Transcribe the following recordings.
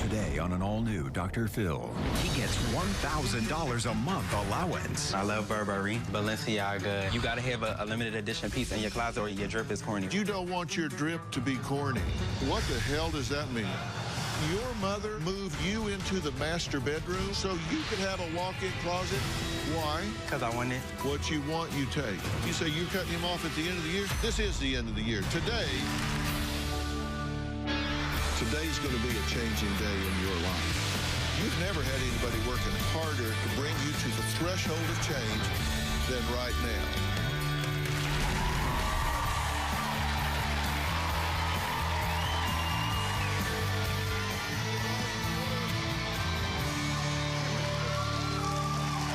Today on an all-new Dr. Phil. He gets $1,000 a month allowance. I love Burberry, Balenciaga. You gotta have a limited edition piece in your closet or your drip is corny. You don't want your drip to be corny. What the hell does that mean? Your mother moved you into the master bedroom so you could have a walk-in closet? Why? Because I want it. What you want, you take. You say you're cutting him off at the end of the year? This is the end of the year. Today's going to be a changing day in your life. You've never had anybody working harder to bring you to the threshold of change than right now.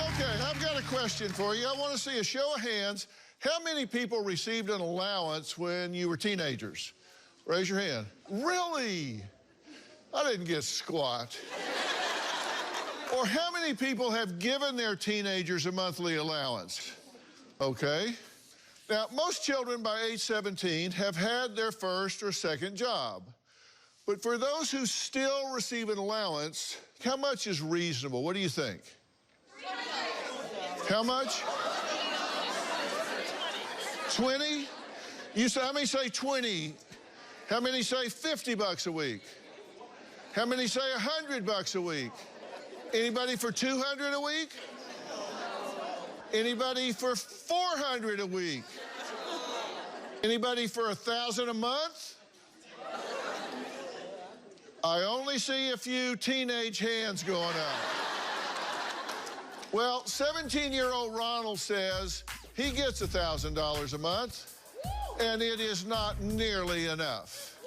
Okay, I've got a question for you. I want to see a show of hands. How many people received an allowance when you were teenagers? Raise your hand. Really? I didn't get squat. Or how many people have given their teenagers a monthly allowance? Okay. Now, most children by age 17 have had their first or second job. But for those who still receive an allowance, how much is reasonable? What do you think? How much? 20? You say, how many say 20? How many say 50 bucks a week? How many say 100 bucks a week? Anybody for 200 a week? Anybody for 400 a week? Anybody for 1,000 a month? I only see a few teenage hands going up. Well, 17-year-old Ronald says he gets $1,000 a month. And it is not nearly enough.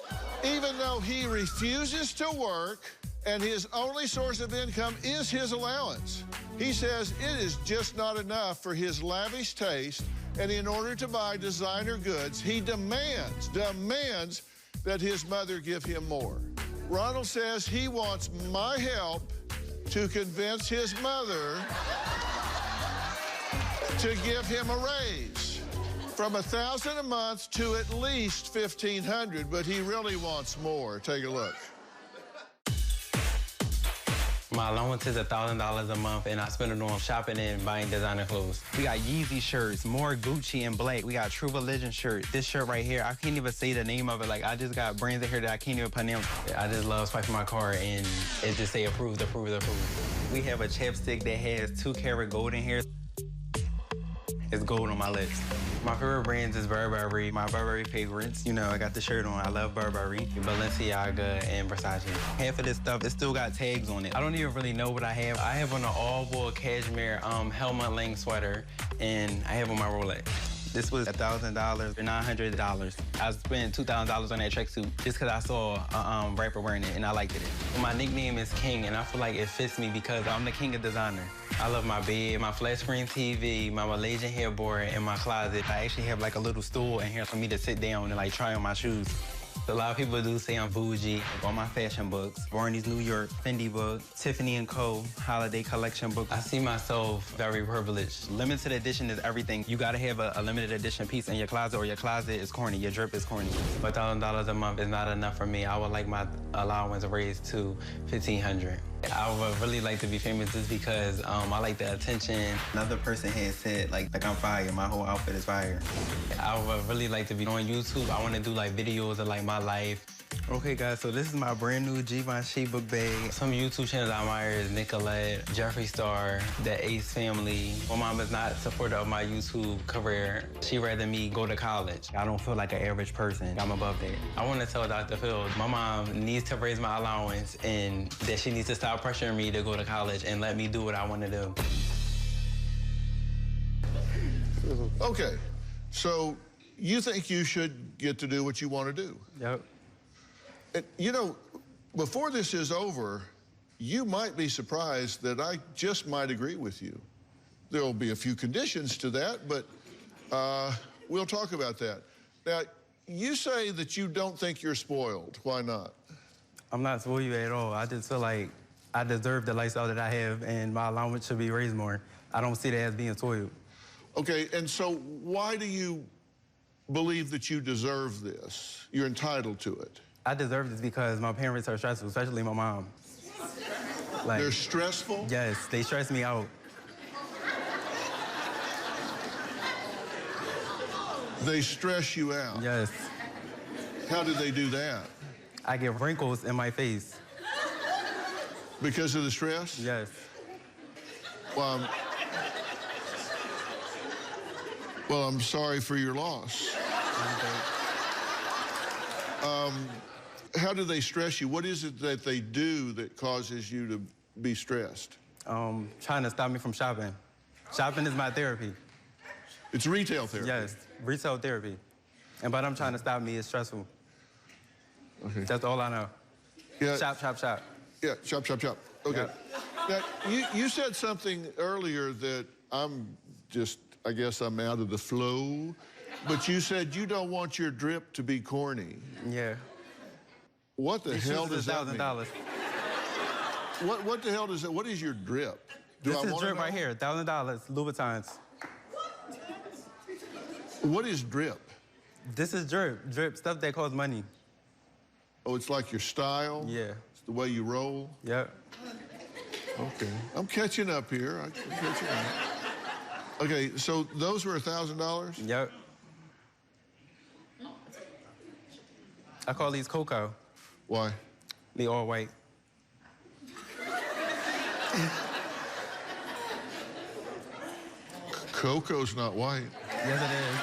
Even though he refuses to work and his only source of income is his allowance, he says it is just not enough for his lavish taste, and in order to buy designer goods, he demands that his mother give him more. Ronald says he wants my help to convince his mother to give him a raise. From $1,000 a month to at least $1,500, but he really wants more. Take a look. My allowance is $1,000 a month, and I spend it on shopping and buying designer clothes. We got Yeezy shirts, more Gucci and black. We got True Religion shirt. This shirt right here, I can't even say the name of it. Like, I just got brands in here that I can't even pronounce. I just love swiping my card, and it just say approved, approved, approved. We have a chapstick that has 2-karat gold in here. It's gold on my lips. My favorite brands is Burberry. My Burberry favorites, you know, I got the shirt on. I love Burberry, Balenciaga, and Versace. Half of this stuff, it still got tags on it. I don't even really know what I have. I have on an all-wool cashmere Helmut Lang sweater, and I have on my Rolex. This was $1,000 or $900. I spent $2,000 on that tracksuit just because I saw a rapper wearing it, and I liked it. My nickname is King, and I feel like it fits me because I'm the king of designer. I love my bed, my flat screen TV, my Malaysian headboard, and my closet. I actually have like a little stool in here for me to sit down and like try on my shoes. A lot of people do say I'm bougie. All my fashion books, Barney's New York, Fendi book, Tiffany & Co. holiday collection book. I see myself very privileged. Limited edition is everything. You gotta have a limited edition piece in your closet or your closet is corny, your drip is corny. But $1,000 a month is not enough for me. I would like my allowance raised to $1,500. I would really like to be famous just because I like the attention. Another person had said, like I'm fire, my whole outfit is fire. I would really like to be on YouTube. I want to do like videos of like my life. Okay guys, so this is my brand new Givenchy book bag. Some YouTube channels I admire is Nicolette, Jeffree Star, the Ace family. My mom is not supportive of my YouTube career. She'd rather me go to college. I don't feel like an average person. I'm above that. I want to tell Dr. Phil, my mom needs to raise my allowance and that she needs to stop pressuring me to go to college and let me do what I want to do. Okay, so you think you should get to do what you want to do? Yep. You know, before this is over, you might be surprised that I just might agree with you. There will be a few conditions to that, but we'll talk about that. Now, you say that you don't think you're spoiled. Why not? I'm not spoiled at all. I just feel like I deserve the lifestyle that I have, and my allowance should be raised more. I don't see that as being spoiled. Okay, and so why do you believe that you deserve this? You're entitled to it. I deserve this because my parents are stressful, especially my mom. Like, they're stressful? Yes, they stress me out. They stress you out? Yes. How do they do that? I get wrinkles in my face. Because of the stress? Yes. Well, I'm sorry for your loss. How do they stress you? What is it that they do that causes you to be stressed? Trying to stop me from shopping. Shopping is my therapy. It's retail therapy? Yes, retail therapy. But them trying to stop me is stressful. Okay. That's all I know. Yeah. Shop, shop, shop. Yeah, shop, shop, shop. Okay. Yeah. Now, you said something earlier that I guess I'm out of the flow, but you said you don't want your drip to be corny. Yeah. What the hell does that mean? $1,000. What the hell does that, what is your drip? This is drip right here, $1,000, Louboutins. What is drip? This is drip, stuff that costs money. Oh, it's like your style? Yeah. It's the way you roll? Yep. Okay. I'm catching up here. I'm catching up. Okay, so those were $1,000? Yep. I call these cocoa. Why? They all white. Cocoa's not white. Yes, it is.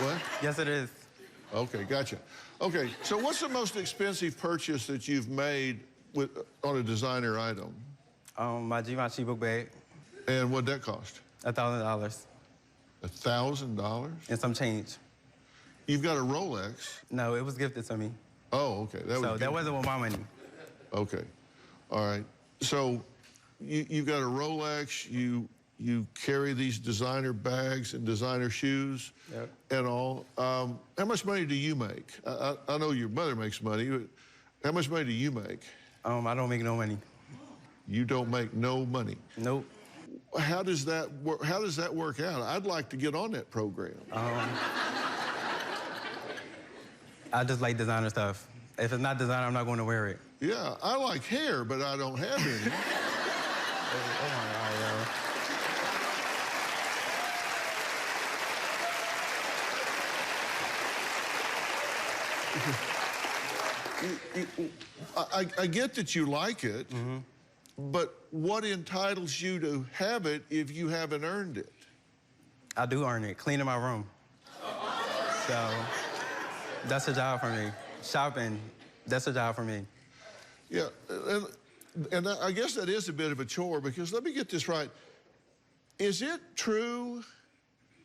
What? Yes, it is. Okay, gotcha. Okay, so what's the most expensive purchase that you've made on a designer item? My Givenchy book bag. And what'd that cost? $1,000. $1,000? And some change. You've got a Rolex. No, it was gifted to me. Oh, okay. That wasn't with my money. Okay. All right. So you've got a Rolex. You carry these designer bags and designer shoes. Yep. And all. How much money do you make? I know your mother makes money, but how much money do you make? I don't make no money. You don't make no money? Nope. How does that work? How does that work out? I'd like to get on that program. I just like designer stuff. If it's not designer, I'm not going to wear it. Yeah, I like hair, but I don't have any. Oh my God, I get that you like it, but what entitles you to have it if you haven't earned it? I do earn it, cleaning my room. So that's a job for me. Shopping, that's a job for me. Yeah, and I guess that is a bit of a chore, because let me get this right. Is it true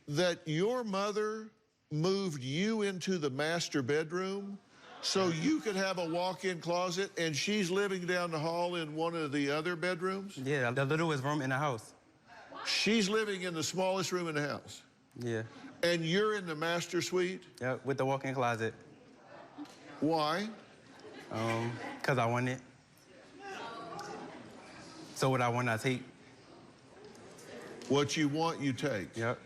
that your mother moved you into the master bedroom so you could have a walk-in closet, and she's living down the hall in one of the other bedrooms? Yeah, the littlest room in the house. She's living in the smallest room in the house? Yeah. And you're in the master suite? Yeah, with the walk-in closet. Why? 'Cause I want it. So what I want, I take. What you want, you take? Yep.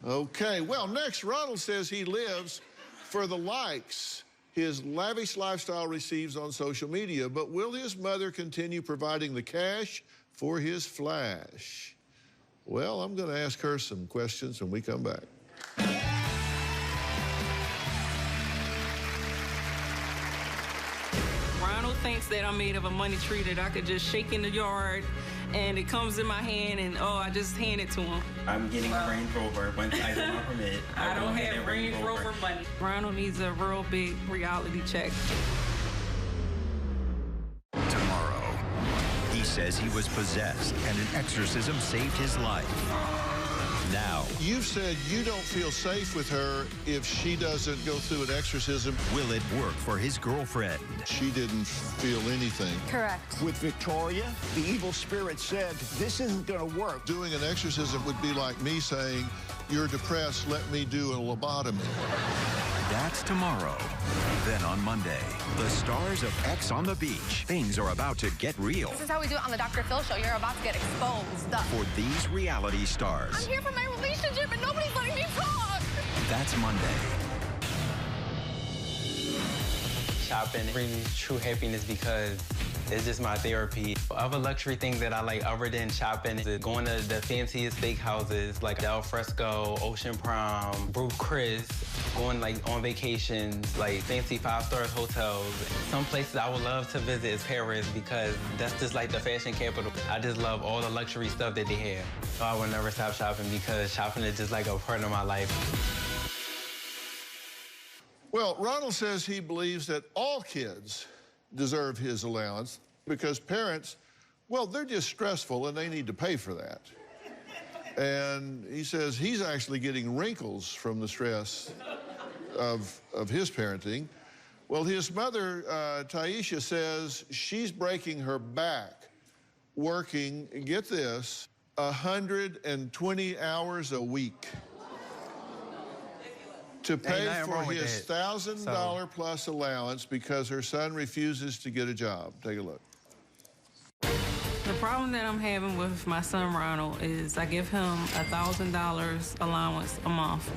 Okay, well, next, Ronald says he lives for the likes his lavish lifestyle receives on social media, but will his mother continue providing the cash for his flash? Well, I'm going to ask her some questions when we come back. Ronald thinks that I'm made of a money tree that I could just shake in the yard and it comes in my hand and, oh, I just hand it to him. I'm getting a Range Rover once I get my permit. I don't have Range Rover money. Ronald needs a real big reality check. Tomorrow, he says he was possessed and an exorcism saved his life. Now, You've said you don't feel safe with her if she doesn't go through an exorcism. will it work for his girlfriend? She didn't feel anything. Correct. With Victoria, the evil spirit said, this isn't going to work. Doing an exorcism would be like me saying, you're depressed, let me do a lobotomy. That's tomorrow. Then on Monday, the stars of X on the Beach. Things are about to get real. This is how we do it on the Dr. Phil show. You're about to get exposed. For these reality stars. I'm here for my relationship and nobody's letting me talk. That's Monday. shopping brings me true happiness because it's just my therapy. Other luxury things that I like other than shopping is going to the fanciest steakhouses like Del Fresco, Ocean Palm, Ruth Chris, going like on vacations, like fancy 5-star hotels. Some places I would love to visit is Paris because that's just like the fashion capital. I just love all the luxury stuff that they have. So I would never stop shopping because shopping is just like a part of my life. Well, Ronald says he believes that all kids deserve his allowance because parents, well, they're just stressful and they need to pay for that. And he says he's actually getting wrinkles from the stress of his parenting. Well, his mother, Tyheisah, says she's breaking her back working, get this, 120 hours a week to pay for his $1,000 plus allowance because her son refuses to get a job. Take a look. The problem that I'm having with my son Ronald is I give him $1,000 allowance a month,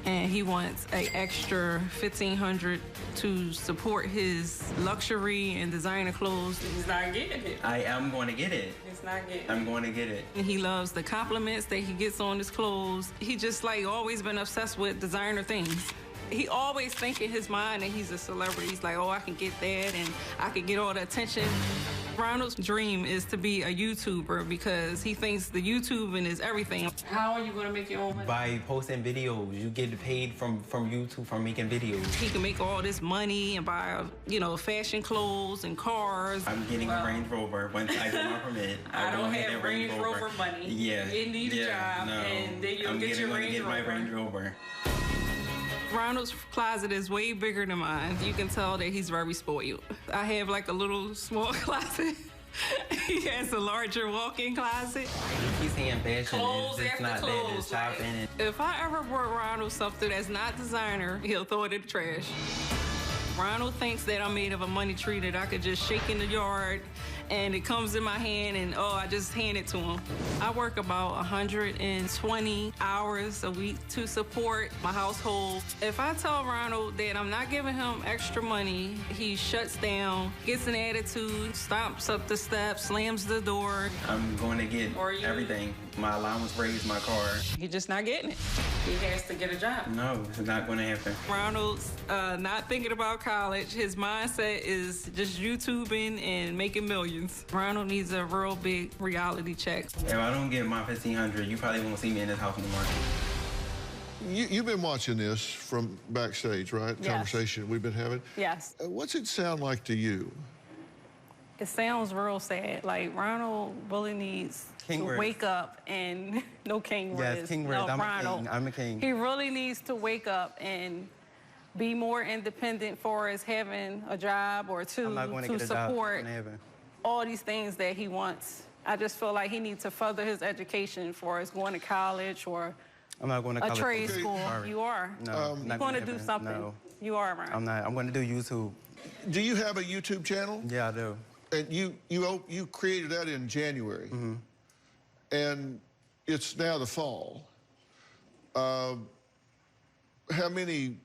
and he wants an extra $1,500 to support his luxury and designer clothes. He's not getting it. I am going to get it. He's not getting it. I'm going to get it. He loves the compliments that he gets on his clothes. He just like always been obsessed with designer things. He always think in his mind that he's a celebrity. He's like, oh, I can get that and I can get all the attention. Ronald's dream is to be a YouTuber because he thinks the YouTubing is everything. How are you going to make your own money? By posting videos. You get paid from YouTube for making videos. He can make all this money and buy, fashion clothes and cars. I'm getting a Range Rover once I get my permit. I don't have Range Rover money. Yeah. You need a job, and then you'll get your Range Rover. I'm going to get my Range Rover. Ronald's closet is way bigger than mine. You can tell that he's very spoiled. I have like a little small closet. He has a larger walk-in closet. He's saying fashion clothes is just not clothes, that, just shopping. Right? If I ever brought Ronald something that's not designer, he'll throw it in the trash. Ronald thinks that I'm made of a money tree that I could just shake in the yard and it comes in my hand and, I just hand it to him. I work about 120 hours a week to support my household. If I tell Ronald that I'm not giving him extra money, he shuts down, gets an attitude, stomps up the steps, slams the door. I'm going to get everything. My allowance raised, my car. He's just not getting it. He has to get a job. No, it's not going to happen. Ronald's not thinking about college. His mindset is just YouTubing and making millions. Ronald needs a real big reality check. If I don't get my $1,500, you probably won't see me in this house anymore. You've been watching this from backstage, right? Yes. Conversation we've been having. Yes. What's it sound like to you? It sounds real sad. Like, Ronald really needs to wake up and... No, King Riz. Yes, King Riz. No, I'm Ronald. a king. I'm a king. He really needs to wake up and be more independent for as having a job or two to support all these things that he wants. I just feel like he needs to further his education for as going to college or I'm not going to college. A trade school. Sorry. You are. No, you're going to do something. No. You are, Ronald. I'm not. I'm going to do YouTube. Do you have a YouTube channel? Yeah, I do. And you created that in January. Mm-hmm. And it's now the fall. How many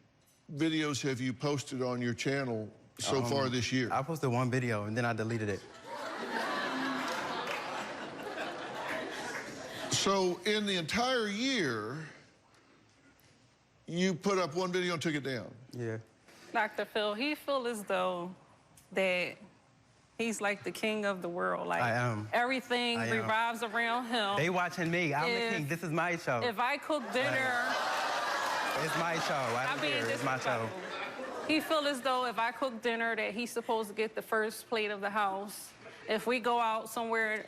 videos have you posted on your channel so far this year? I posted one video and then I deleted it. So in the entire year, you put up one video and took it down? Yeah. Dr. Phil, he feels as though that he's like the king of the world. Like, I am. Everything revolves around him. They watching me. I'm the king. This is my show. If I cook dinner... It's my show. I don't care. It's my show. He feels as though if I cook dinner that he's supposed to get the first plate of the house. If we go out somewhere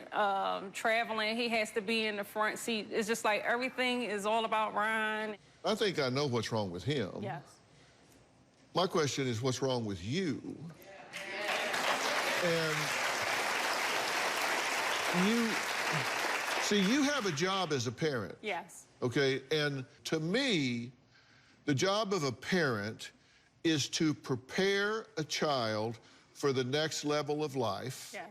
traveling, he has to be in the front seat. It's just like everything is all about Ryan. I think I know what's wrong with him. Yes. My question is, what's wrong with you? And you have a job as a parent. Yes. Okay, and to me, the job of a parent is to prepare a child for the next level of life. Yes.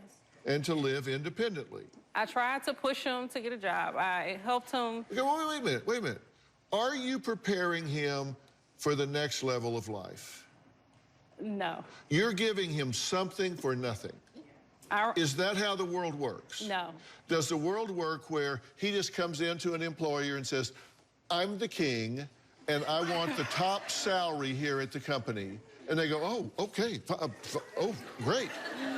And to live independently. I tried to push him to get a job. I helped him. Okay, wait a minute. Are you preparing him for the next level of life? No. You're giving him something for nothing. Is that how the world works? No. Does the world work where he just comes into an employer and says, I'm the king, and I want the top salary here at the company? And they go, oh, okay, oh, great.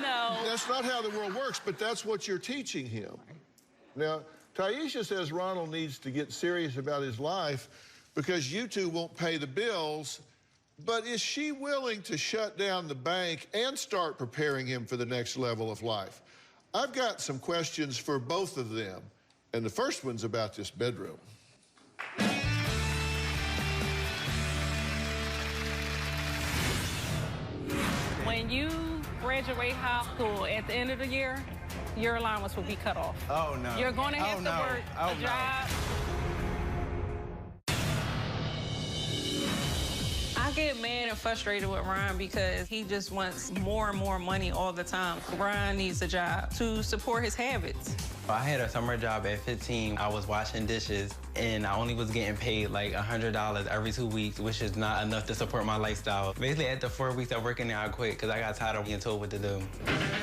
No. That's not how the world works, but that's what you're teaching him. Now, Tyheisah says Ronald needs to get serious about his life because you two won't pay the bills, but is she willing to shut down the bank and start preparing him for the next level of life? I've got some questions for both of them, and the first one's about this bedroom. When you graduate high school at the end of the year, your allowance will be cut off. Oh, no. You're going to have to work a job. I get mad and frustrated with Ryan because he just wants more and more money all the time. Ryan needs a job to support his habits. I had a summer job at 15. I was washing dishes, and I only was getting paid like $100 every 2 weeks, which is not enough to support my lifestyle. Basically, after 4 weeks of working there, I quit because I got tired of being told what to do.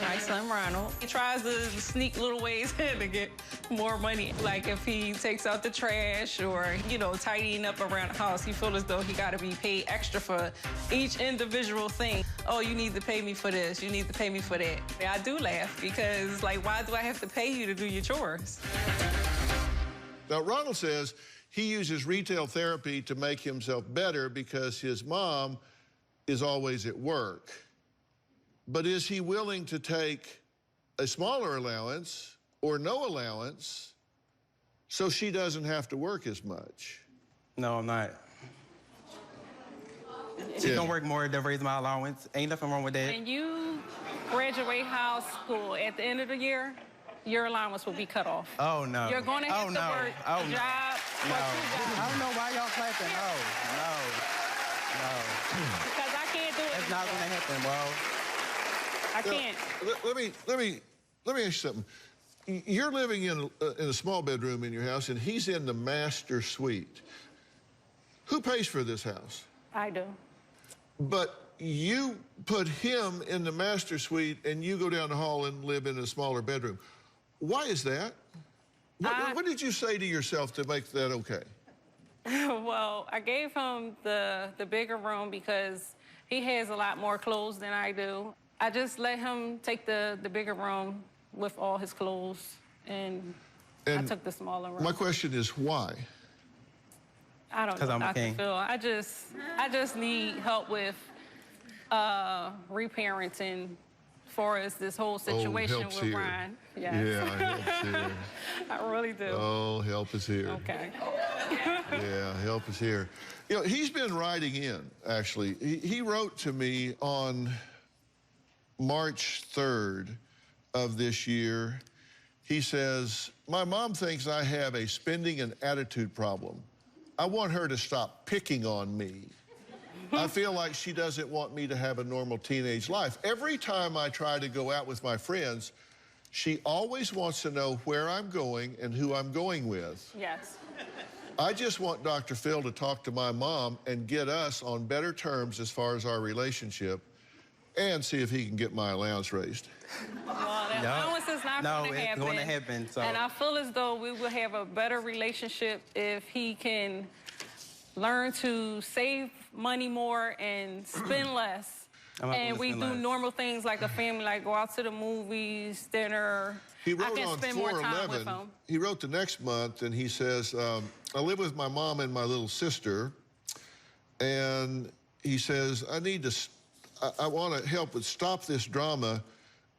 My son, Ronald, he tries to sneak little ways in to get more money. Like if he takes out the trash or, you know, tidying up around the house, he feels as though he got to be paid extra for each individual thing. Oh, you need to pay me for this. You need to pay me for that. I do laugh because, like, why do I have to pay you to do your chores? Now, Ronald says he uses retail therapy to make himself better because his mom is always at work. But is he willing to take a smaller allowance or no allowance so she doesn't have to work as much? No, I'm not. She can work more to raise my allowance. Ain't nothing wrong with that. When you graduate high school at the end of the year, your allowance will be cut off. Oh, no. You're going to have to work a job. No. I don't know why y'all clapping. No. Because I can't do it. That's not going to happen, bro. I can't. Let me ask you something. You're living in a small bedroom in your house, and he's in the master suite. Who pays for this house? I do. But you put him in the master suite, and you go down the hall and live in a smaller bedroom. Why is that? What did you say to yourself to make that okay? Well, I gave him the bigger room because he has a lot more clothes than I do. I just let him take the bigger room with all his clothes, and I took the smaller room. My question is why? I don't know, Dr. Phil. I just need help with reparenting far as this whole situation with here. Ryan. Yes. Yeah, help's here. I really do. Oh, help is here. Okay. Yeah, help is here. You know, he's been writing in, actually. He wrote to me on March 3rd of this year. He says, my mom thinks I have a spending and attitude problem. I want her to stop picking on me. I feel like she doesn't want me to have a normal teenage life. Every time I try to go out with my friends, she always wants to know where I'm going and who I'm going with. Yes. I just want Dr. Phil to talk to my mom and get us on better terms as far as our relationship and see if he can get my allowance raised. Well, the allowance is not going to happen. No, it's going to happen. So. And I feel as though we will have a better relationship if he can learn to save money more and spend less. And we do normal things like a family, like go out to the movies, dinner. He wrote I can on spend more time with 4/11, him. he wrote the next month, and he says, I live with my mom and my little sister, and he says, I want to help with stop this drama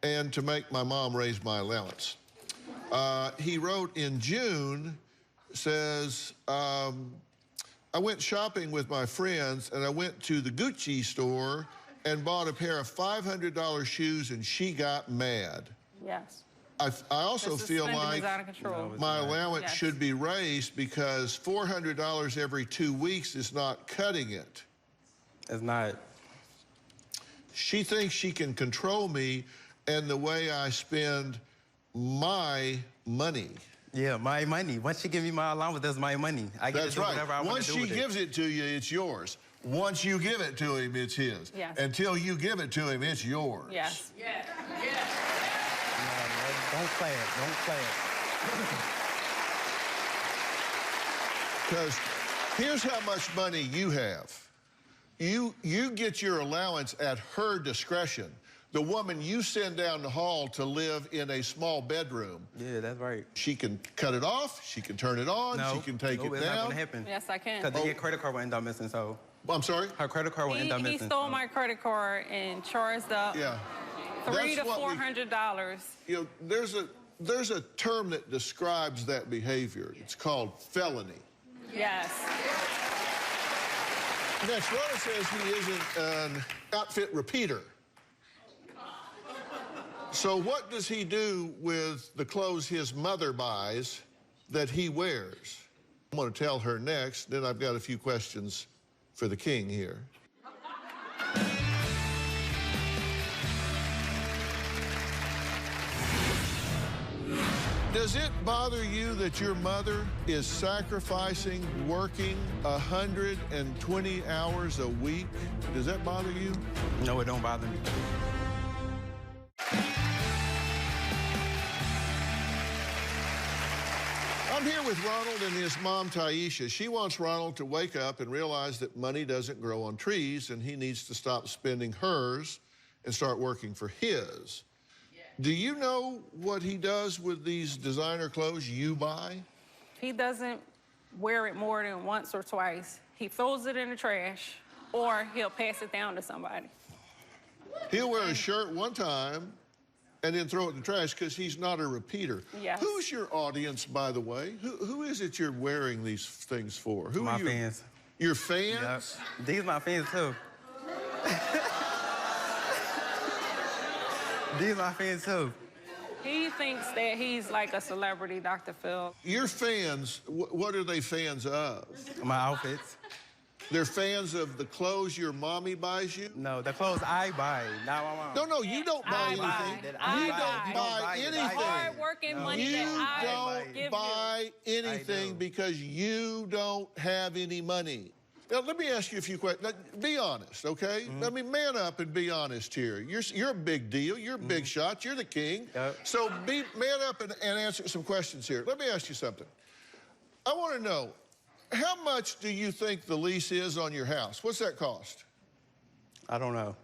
and to make my mom raise my allowance. He wrote in June, says, I went shopping with my friends, and I went to the Gucci store and bought a pair of $500 shoes, and she got mad. Yes. I also feel like my allowance Yes. should be raised because $400 every 2 weeks is not cutting it. It's not. She thinks she can control me and the way I spend my money. Yeah, my money. Once she gives me my allowance, that's my money. I get to do whatever I want to do with it. Once she gives it to you, it's yours. Once you give it to him, it's his. Yes. Until you give it to him, it's yours. Yes. No, don't play it. Don't play it. Because here's how much money you have. You get your allowance at her discretion. The woman you send down the hall to live in a small bedroom. Yeah, that's right. She can cut it off, she can turn it on, she can take it it's not down. gonna happen. Yes, I can. Because your credit card will end up missing, so. I'm sorry? Her credit card will end up missing. He stole my credit card and charged up $300 to $400. You know, there's a term that describes that behavior. It's called felony. Yes. Next, Ronald says he isn't an outfit repeater. So what does he do with the clothes his mother buys that he wears? I'm going to tell her next, then I've got a few questions for the king here. Does it bother you that your mother is sacrificing working 120 hours a week? Does that bother you? No, it don't bother me. I'm here with Ronald and his mom, Tyheisah. She wants Ronald to wake up and realize that money doesn't grow on trees and he needs to stop spending hers and start working for his. Do you know what he does with these designer clothes you buy? He doesn't wear it more than once or twice. He throws it in the trash or he'll pass it down to somebody. He'll wear a shirt one time and then throw it in the trash because he's not a repeater. Yes. Who's your audience, by the way? Who is it you're wearing these things for? Who My are you? fans. Your fans? Yep. These my fans, too. These my fans, too. He thinks that he's like a celebrity, Dr. Phil. Your fans, what are they fans of? My outfits. They're fans of the clothes your mommy buys you? No, the clothes I buy, not my mom. No, you don't buy anything. You don't buy anything. Hard-working money that I give You don't buy anything because you don't have any money. Now, let me ask you a few questions. Now, be honest, okay? I mean, man up and be honest here. You're a big deal. You're a big shot. You're the king. So man up and answer some questions here. Let me ask you something. I want to know, how much do you think the lease is on your house? What's that cost? I don't know.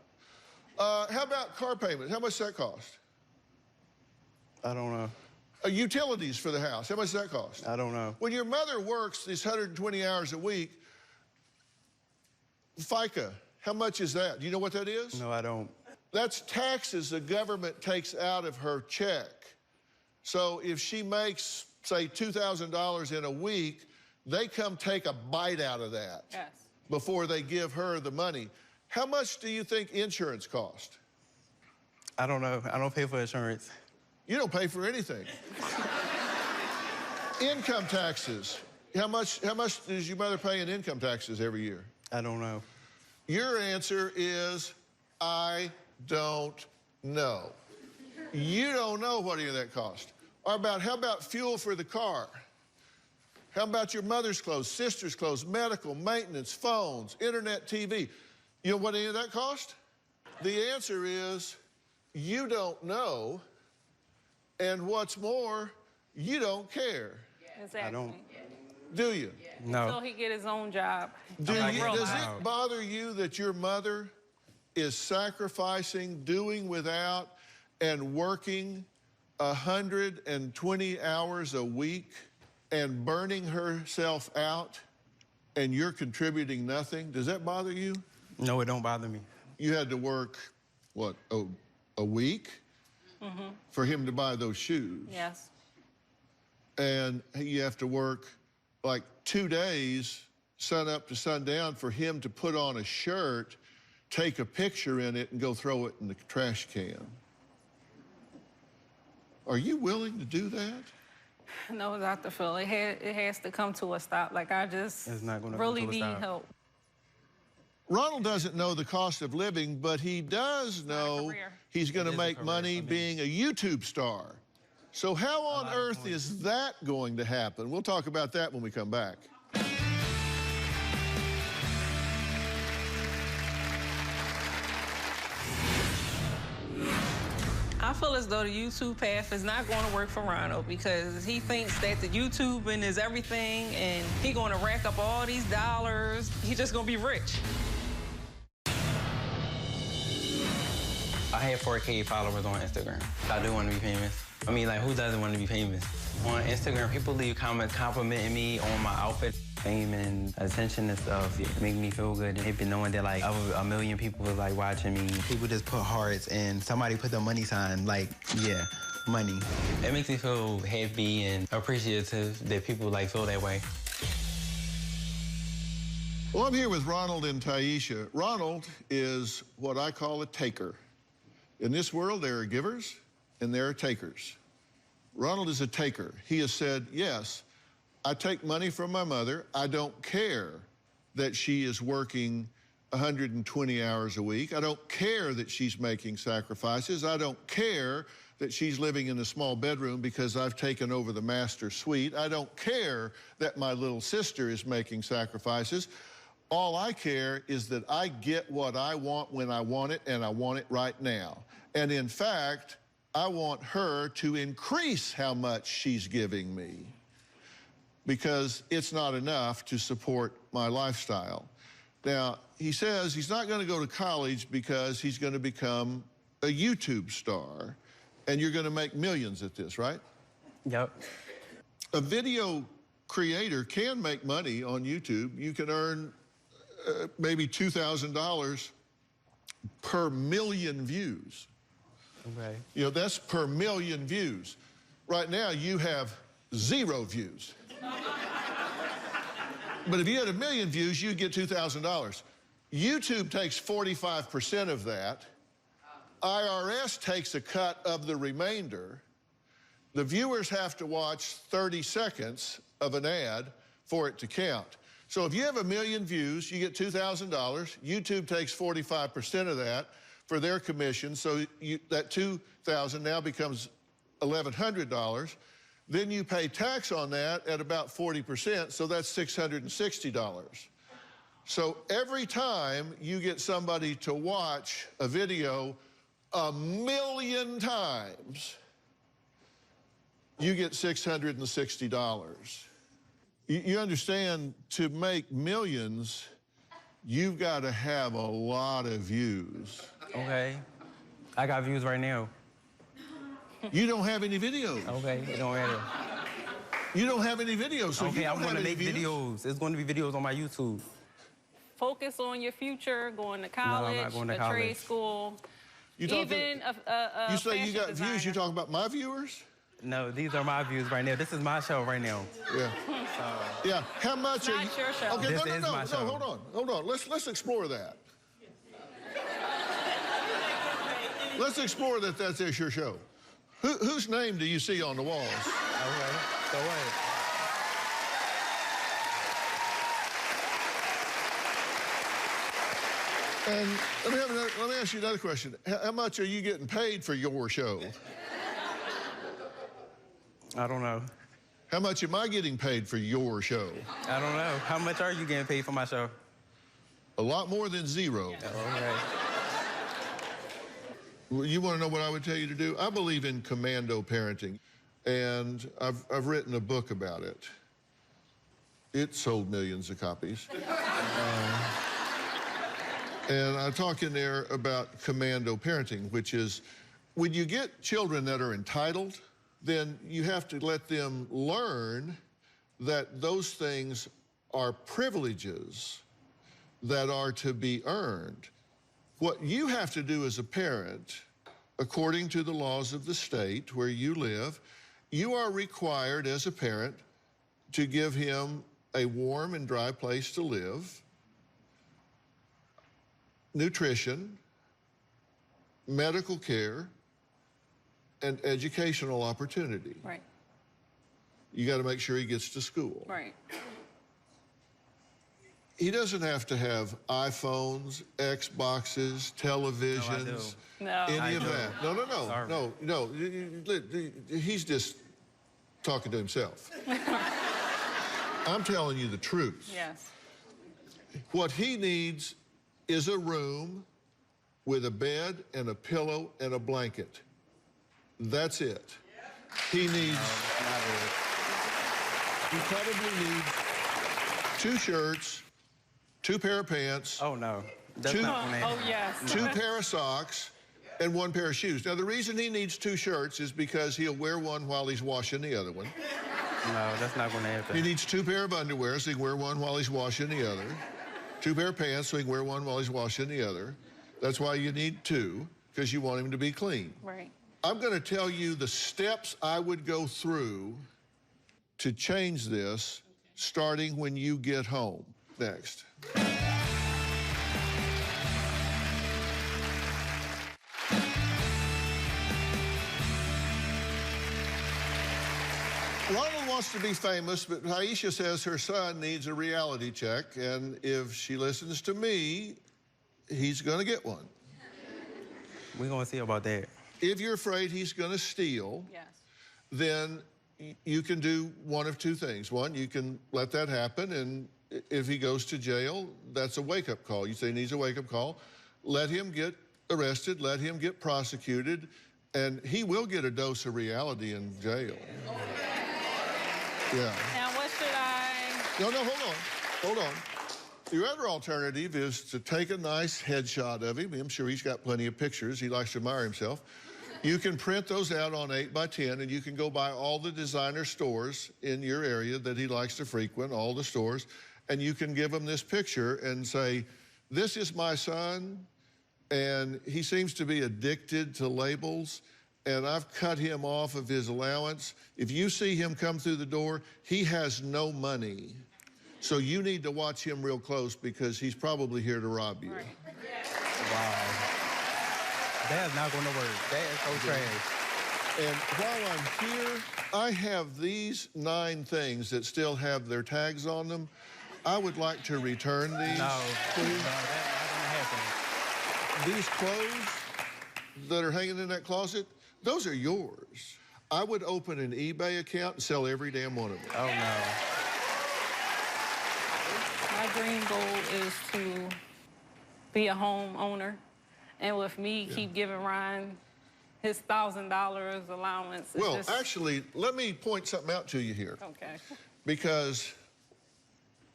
How about car payments? How much does that cost? I don't know. Utilities for the house, how much does that cost? I don't know. When your mother works these 120 hours a week, FICA, how much is that? Do you know what that is? No, I don't. That's taxes the government takes out of her check. So if she makes, say, $2,000 in a week, they come take a bite out of that before they give her the money. How much do you think insurance costs? I don't know. I don't pay for insurance. You don't pay for anything. Income taxes. How much does your mother pay in income taxes every year? I don't know. Your answer is, I don't know. You don't know what any of that cost. How about fuel for the car? How about your mother's clothes, sister's clothes, medical, maintenance, phones, internet, TV? You know what any of that cost? The answer is, you don't know, and what's more, you don't care. Exactly. I don't. Do you? No. Until he get his own job. Does it bother you that your mother is sacrificing, doing without, and working 120 hours a week and burning herself out, and you're contributing nothing? Does that bother you? No, it don't bother me. You had to work, what, a week for him to buy those shoes? Yes. And you have to work like 2 days, sun up to sundown, for him to put on a shirt, take a picture in it, and go throw it in the trash can. Are you willing to do that? No, Dr. Phil, it has to come to a stop. Like, I just It's not gonna really come to a need stop. help. Ronald doesn't know the cost of living, but he does know he's going to make money being a YouTube star. So how on earth is that going to happen? We'll talk about that when we come back. I feel as though the YouTube path is not going to work for Ronald because he thinks that the YouTubing is everything and he's going to rack up all these dollars. He's just going to be rich. I have 4K followers on Instagram. I do want to be famous. I mean, like, who doesn't want to be famous? On Instagram, people leave comments complimenting me on my outfit. Fame and attention and stuff, it make me feel good. And been knowing that, like, over 1 million people was, like, watching me. People just put hearts and somebody put the money sign, like, yeah, money. It makes me feel happy and appreciative that people, like, feel that way. Well, I'm here with Ronald and Tyheisah. Ronald is what I call a taker. In this world, there are givers and there are takers. Ronald is a taker. He has said, yes, I take money from my mother. I don't care that she is working 120 hours a week. I don't care that she's making sacrifices. I don't care that she's living in a small bedroom because I've taken over the master suite. I don't care that my little sister is making sacrifices. All I care is that I get what I want when I want it, and I want it right now. And in fact, I want her to increase how much she's giving me because it's not enough to support my lifestyle. Now, he says he's not going to go to college because he's going to become a YouTube star, and you're going to make millions at this, right? Yep. A video creator can make money on YouTube. You can earn maybe $2,000 per million views. Okay. You know, that's per million views. Right now, you have 0 views. But if you had 1 million views, you'd get $2,000. YouTube takes 45% of that. IRS takes a cut of the remainder. The viewers have to watch 30 seconds of an ad for it to count. So if you have 1 million views, you get $2,000. YouTube takes 45% of that for their commission, so that $2,000 now becomes $1,100. Then you pay tax on that at about 40%, so that's $660. So every time you get somebody to watch a video 1 million times, you get $660. You understand, to make millions, you've got to have a lot of views. Okay. I got views right now. You don't have any videos. Okay, it don't matter. You don't have any videos, so okay, you don't I'm going to make views? videos. It's going to be videos on my YouTube. Focus on your future, going to college, No, I'm not going to a college. trade school, You talking, even a you say you got designer. views, you talking about my viewers? No, these are my views right now. This is my show right now. Yeah. Yeah, how much It's are not you? your show. Okay, This no, is no, my no, show. hold on. Let's explore that. Let's explore that that's your show. Whose name do you see on the walls? Okay, so what? And let me ask you another question. How much are you getting paid for your show? I don't know. How much am I getting paid for your show? I don't know. How much are you getting paid for my show? A lot more than 0. Okay. Well, you want to know what I would tell you to do? I believe in commando parenting, and I've written a book about it. It sold millions of copies. And I talk in there about commando parenting, which is when you get children that are entitled, then you have to let them learn that those things are privileges that are to be earned. What you have to do as a parent, according to the laws of the state where you live, you are required as a parent to give him a warm and dry place to live, nutrition, medical care, and educational opportunity. Right. You got to make sure he gets to school. Right. He doesn't have to have iPhones, Xboxes, televisions, No. any of do. that. Sorry. No. He's just talking to himself. I'm telling you the truth. Yes. What he needs is a room with a bed and a pillow and a blanket. That's it. He needs... He probably needs 2 shirts, 2 pair of pants. Oh, no. That's not gonna happen. Oh, yes. 2 pair of socks, and 1 pair of shoes. Now, the reason he needs 2 shirts is because he'll wear one while he's washing the other one. No, that's not gonna happen. He needs 2 pair of underwear so he can wear one while he's washing the other. 2 pair of pants so he can wear one while he's washing the other. That's why you need 2, because you want him to be clean. Right. I'm going to tell you the steps I would go through to change this, starting when you get home. Next. Ronald wants to be famous, but Tyheisah says her son needs a reality check, and if she listens to me, he's going to get one. We're gonna see about that. If you're afraid he's going to steal, Yes. then you can do one of 2 things. One, you can let that happen, and if he goes to jail, that's a wake-up call. You say he needs a wake-up call. Let him get arrested, let him get prosecuted, and he will get a dose of reality in jail. Yeah. Now, what should I... No, hold on. Your other alternative is to take a nice headshot of him. I'm sure he's got plenty of pictures. He likes to admire himself. You can print those out on 8x10, and you can go by all the designer stores in your area that he likes to frequent, all the stores, and you can give him this picture and say, this is my son, and he seems to be addicted to labels, and I've cut him off of his allowance. If you see him come through the door, he has no money. So you need to watch him real close because he's probably here to rob you. Right. Wow. That is not gonna work. That is so trash. And while I'm here, I have these 9 things that still have their tags on them. I would like to return these. No, please. no, that's not gonna happen. These clothes that are hanging in that closet, those are yours. I would open an eBay account and sell every damn one of them. Oh, no. My dream goal is to be a homeowner. And with me, keep giving Ryan his $1,000 allowance. It's Well, just... actually, let me point something out to you here. Okay. Because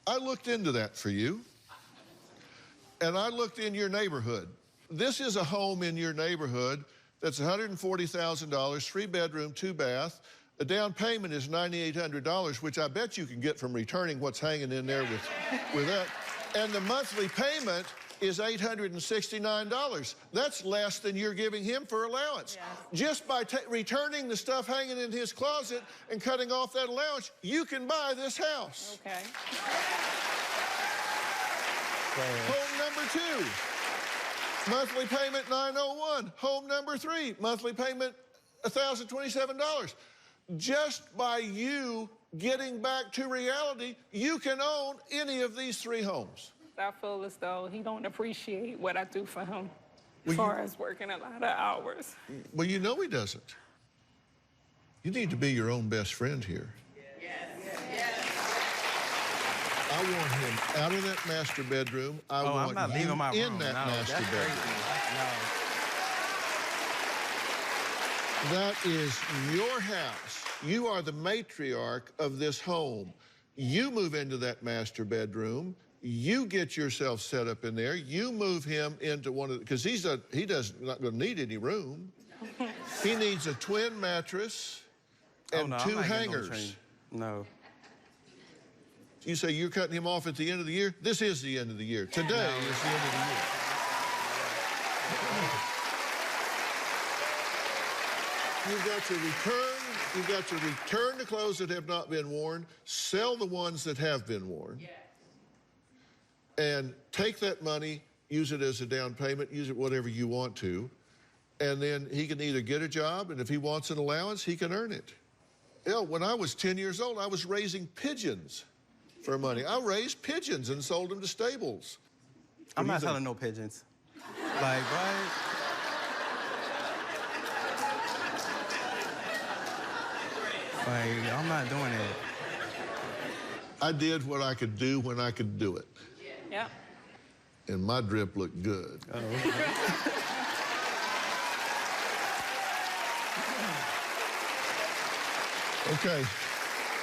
I looked into that for you, and I looked in your neighborhood. This is a home in your neighborhood that's $140,000, 3-bedroom, 2-bath. The down payment is $9,800, which I bet you can get from returning what's hanging in there with that. And the monthly payment is $869. That's less than you're giving him for allowance. Yes. Just by returning the stuff hanging in his closet and cutting off that allowance, you can buy this house. Okay. Home number 2, monthly payment $901. Home number 3, monthly payment $1,027. Just by you getting back to reality, you can own any of these 3 homes. I feel as though he don't appreciate what I do for him Well, as far as working a lot of hours. Well, you know he doesn't. You need to be your own best friend here. I want him out of that master bedroom. I want I'm not you leaving my in room. that No, master that's bedroom. Crazy. No. That is your house. You are the matriarch of this home. You move into that master bedroom. You get yourself set up in there. You move him into one of the, because he's not going to need any room. He needs a twin mattress and no, 2 I'm not getting no hangers. train. No. You say you're cutting him off at the end of the year? This is the end of the year. Today is the end of the year. You've got to return the clothes that have not been worn, sell the ones that have been worn, and take that money, use it as a down payment, use it whatever you want to, and then he can either get a job, and if he wants an allowance, he can earn it. Hell, when I was 10 years old, I was raising pigeons for money. I raised pigeons and sold them to stables. I'm not selling no pigeons. Like, what? Like, I'm not doing it. I did what I could do when I could do it. Yeah. And my drip looked good. Oh, okay. Okay.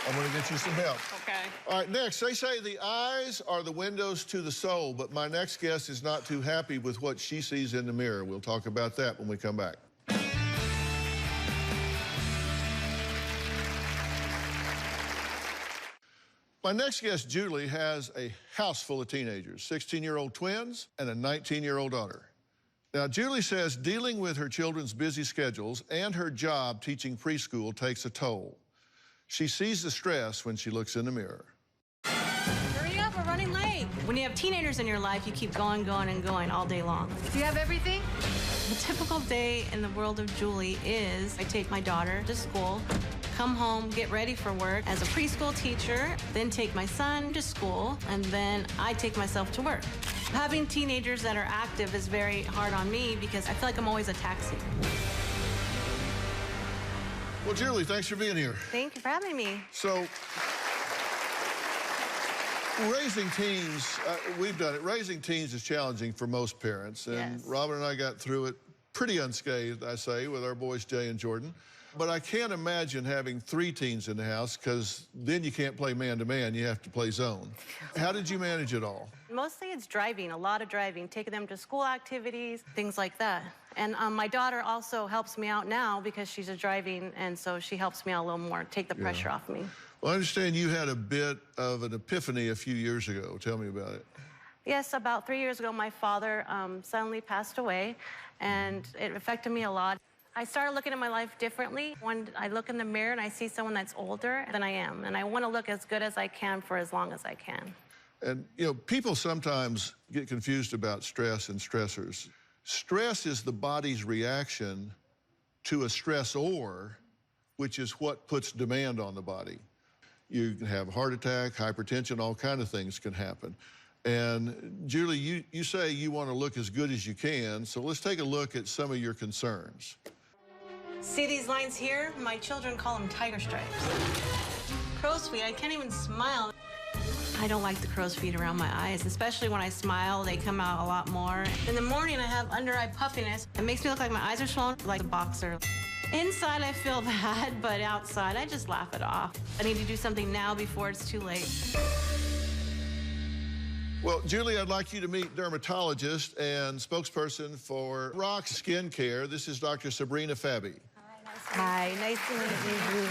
I'm going to get you some help. Okay. All right, next, they say the eyes are the windows to the soul, but my next guest is not too happy with what she sees in the mirror. We'll talk about that when we come back. My next guest, Julie, has a house full of teenagers, 16-year-old twins and a 19-year-old daughter. Now, Julie says dealing with her children's busy schedules and her job teaching preschool takes a toll. She sees the stress when she looks in the mirror. Hurry up, we're running late. When you have teenagers in your life, you keep going, going, and going all day long. Do you have everything? The typical day in the world of Julie is I take my daughter to school, come home, get ready for work as a preschool teacher, then take my son to school, and then I take myself to work. Having teenagers that are active is very hard on me because I feel like I'm always a taxi. Well, Julie, thanks for being here. Thank you for having me. So, raising teens, we've done it. Raising teens is challenging for most parents. And Yes. Robin and I got through it pretty unscathed, I say, with our boys, Jay and Jordan. But I can't imagine having 3 teens in the house because then you can't play man-to-man. You have to play zone. How did you manage it all? Mostly it's driving, a lot of driving, taking them to school activities, things like that. And my daughter also helps me out now because she's a driving, and so she helps me out a little more, take the pressure off me. Well, I understand you had a bit of an epiphany a few years ago. Tell me about it. Yes, about 3 years ago, my father suddenly passed away, and it affected me a lot. I started looking at my life differently. When I look in the mirror and I see someone that's older than I am, and I want to look as good as I can for as long as I can. And, you know, people sometimes get confused about stress and stressors. Stress is the body's reaction to a stressor, which is what puts demand on the body. You can have a heart attack, hypertension, all kinds of things can happen. And Julie, you say you want to look as good as you can, so let's take a look at some of your concerns. See these lines here? My children call them tiger stripes. Crow's feet, I can't even smile. I don't like the crow's feet around my eyes, especially when I smile, they come out a lot more. In the morning, I have under-eye puffiness. It makes me look like my eyes are swollen like a boxer. Inside, I feel bad, but outside, I just laugh it off. I need to do something now before it's too late. Well, Julie, I'd like you to meet dermatologist and spokesperson for Rock Skincare. This is Dr. Sabrina Fabi. Hi, nice to meet you, Julie.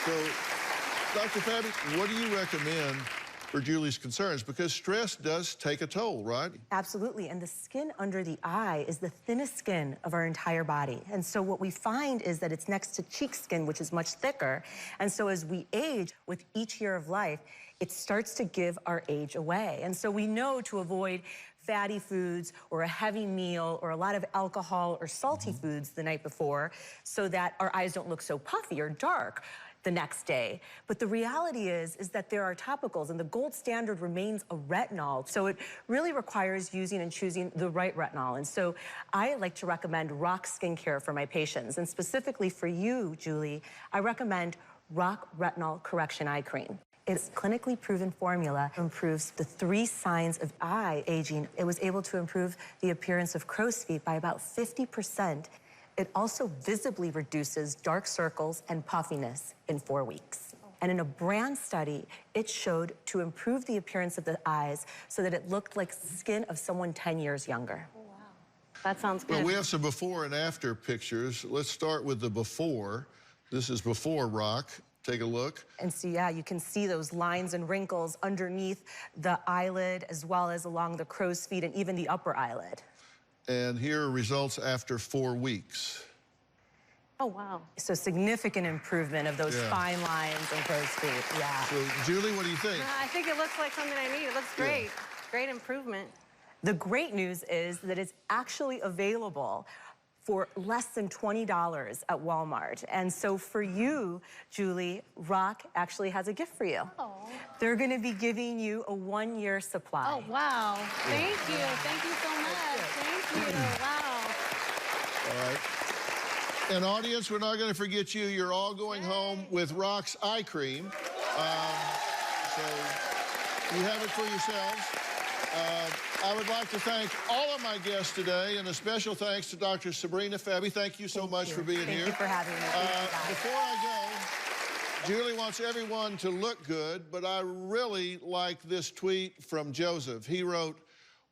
So, Dr. Fabi, what do you recommend for Julie's concerns? Because stress does take a toll, right? Absolutely, and the skin under the eye is the thinnest skin of our entire body. And so what we find is that it's next to cheek skin, which is much thicker. And so as we age, with each year of life, it starts to give our age away. And so we know to avoid fatty foods or a heavy meal or a lot of alcohol or salty foods the night before so that our eyes don't look so puffy or dark the next day. But the reality is that there are topicals, and the gold standard remains a retinol. So it really requires using and choosing the right retinol. And so I like to recommend Rock Skincare for my patients. And specifically for you, Julie, I recommend Rock Retinol Correction Eye Cream. Its clinically proven formula improves the 3 signs of eye aging. It was able to improve the appearance of crow's feet by about 50%. It also visibly reduces dark circles and puffiness in 4 weeks. And in a brand study, it showed to improve the appearance of the eyes so that it looked like skin of someone 10 years younger. Oh, wow. That sounds good. Well, we have some before and after pictures. Let's start with the before. This is before Rock. Take a look. And so, yeah, you can see those lines and wrinkles underneath the eyelid as well as along the crow's feet and even the upper eyelid. And here are results after 4 weeks. Oh, wow. So significant improvement of those fine lines and crow's feet, yeah. So, Julie, what do you think? I think it looks like something I need. It looks great. Great improvement. The great news is that it's actually available for less than $20 at Walmart. And so for you, Julie, Rock actually has a gift for you. Oh. They're gonna be giving you a 1-year supply. Oh, wow. Thank you. Thank you so much. Thank you. Wow. All right. And audience, we're not gonna forget you. You're all going home with Rock's eye cream. So you have it for yourselves. I would like to thank all of my guests today, and a special thanks to Dr. Sabrina Fabi. Thank you so much for being here. Thank you for having me. Before I go, Julie wants everyone to look good, but I really like this tweet from Joseph. He wrote,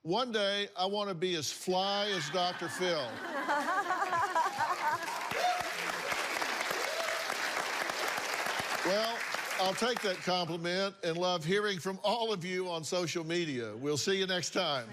"One day I want to be as fly as Dr. Phil." Well, I'll take that compliment and love hearing from all of you on social media. We'll see you next time.